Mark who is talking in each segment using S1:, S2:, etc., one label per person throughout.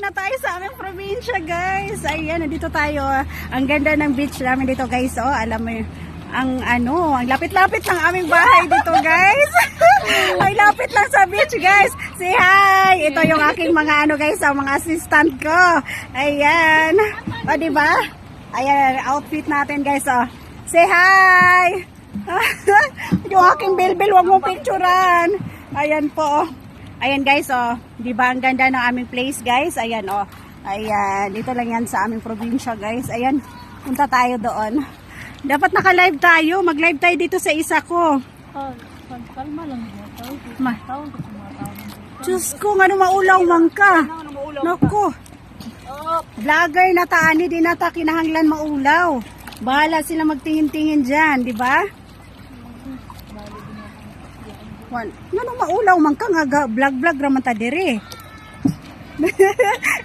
S1: na tayo sa aming probinsya, guys. Ayan, nandito tayo. Ang ganda ng beach namin dito, guys. Oh, alam mo yun. Ang lapit-lapit ng aming bahay dito, guys. Ay, lapit lang sa beach, guys. Say hi! Ito yung aking mga guys, ang mga assistant ko. Ayan. O, diba? Ayan, outfit natin, guys. Oh. Say hi! Yung aking bilbil, wag mong picturean. Ayan po. Ayan, guys, oh. Diba, ang ganda ng aming place, guys. Ayan, oh. Ayan, dito lang yan sa aming probinsya, guys. Ayan, punta tayo doon. Dapat naka-live tayo. Mag-live tayo dito sa isa ko.
S2: Kalma lang mo.
S1: Diyos ko, ano maulaw man ka. Naku. Vlogger na taani, di na ta kinahanglan maulaw. Bahala sila magtingin-tingin dyan, di ba? Ano maulaw man ka nga, vlog-vlog raman ta dire.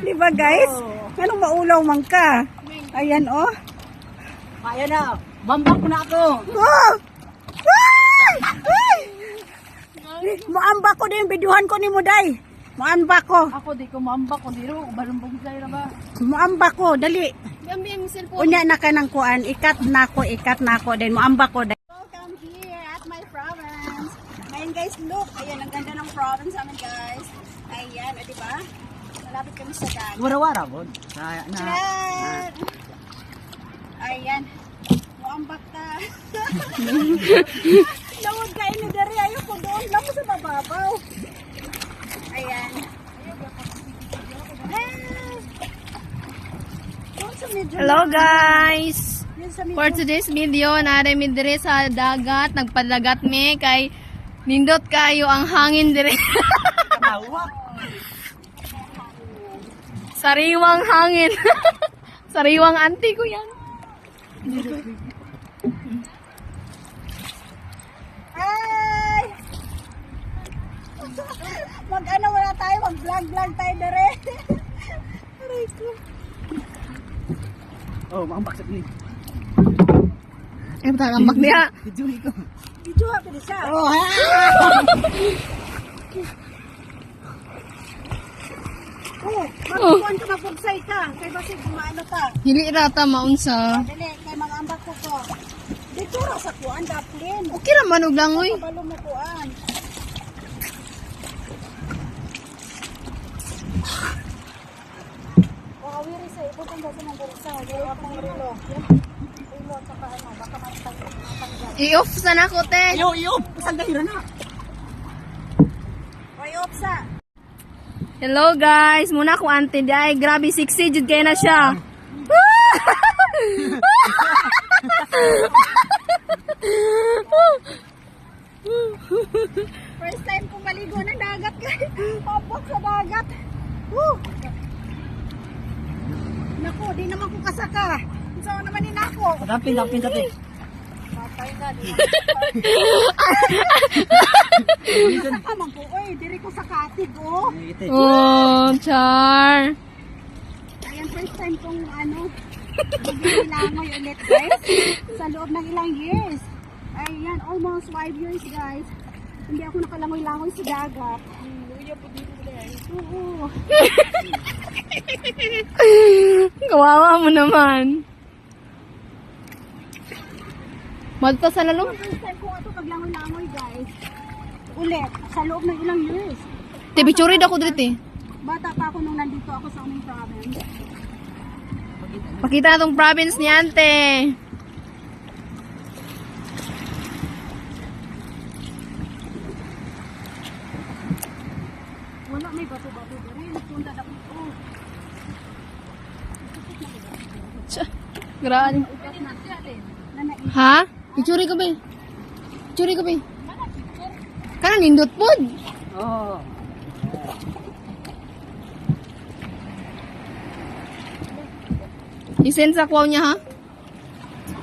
S1: Di ba, guys? Ano maulaw man ka? Ayan, oh.
S2: Ayan na. Bambak na ako.
S1: Oh! Maambak ko din, videohan ko ni mo, day. Maambak ko.
S2: Ako di ko mambak ko diro. Balumbog sa'yo na ba?
S1: Maambak ko, dali.
S2: Gambi ang cellphone.
S1: Unya na ka ng kuan, ikat na ko din. Maambak ko, day. Welcome here at my province. Ngayon, guys, look. Ayan, ang ganda ng province namin, guys. Ayan, o, diba? Malapit kami sa dagat.
S2: Wara-wara po.
S1: Chan! Ayan. Maambak ka. Lawag kayo ni Dari. Ayoko doon. Lamo sa bababaw. Ayan.
S3: Hello guys!
S1: Yun sa medyo.
S3: For today's video, narami dire sa dagat, nagpadagat me kay nindot kayo ang hangin dire. Sariwang hangin. Sariwang auntie ko yan.
S1: Ay! Mag-ano wala tayo, mag-vlog tayo Dari. Aray ko.
S2: Oh, maambak sa pinig.
S3: Eh, patagambak niya.
S2: Video ko.
S1: Video ha, pwede siya.
S2: Oh, ha!
S1: Magpuan ka, magpugsay ka. Kay basig, kumaano ka.
S3: Hili rata maunsa.
S1: Dali, kay mga ambak ko ko. Dito ra sa kuan, daplin.
S3: Okay raman og langoy.
S1: Kabalo mo kuan. Wakawiri sa iputong dati ng bursa. Yung akong relo. Relo at saka ano, baka matanggal.
S3: I-off sa nako te.
S2: Yo! Saan dahira na?
S1: Way opsa.
S3: Hello guys, muna ko auntie day. Grabe 60 jud kay na siya.
S1: First time kong maligo ng dagat, guys. Papok sa dagat. Woo! Naku, di naman ko kasaka. Saan naman ni nako?
S2: Lapin sa pinig.
S1: Patay na, di ba? Kamang ko, oy, diri ko sa katig, oh.
S3: Oh, char.
S1: Ayan, first time kong langoy ulit, guys. Sa loob ng ilang years. Ayan, almost 5 years, guys. Hindi ako nakalangoy-langoy sa dagat. Oo.
S3: Kawawa mo naman. Malta sa lalong.
S1: First time ko ito paglangoy-langoy, guys. Ulit, sa loob ng ilang years.
S3: Tibichurid ako dito eh.
S1: Bata pa ako nung nandito ako sa aming province.
S3: Pakita itong province ni ante.
S1: Wala, may bato-bato rin. Punta na po.
S3: Grabe.
S1: Ugat na siya, din. Nanain.
S3: Ha? Pichuri ko ba? Pichuri ko ba? Kanan nindot po.
S2: Oh.
S3: Isend sa kwaw niya ha?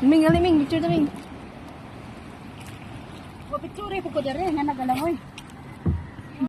S3: Liming, picture taming.
S1: Picture ko dere nga nagalangoy.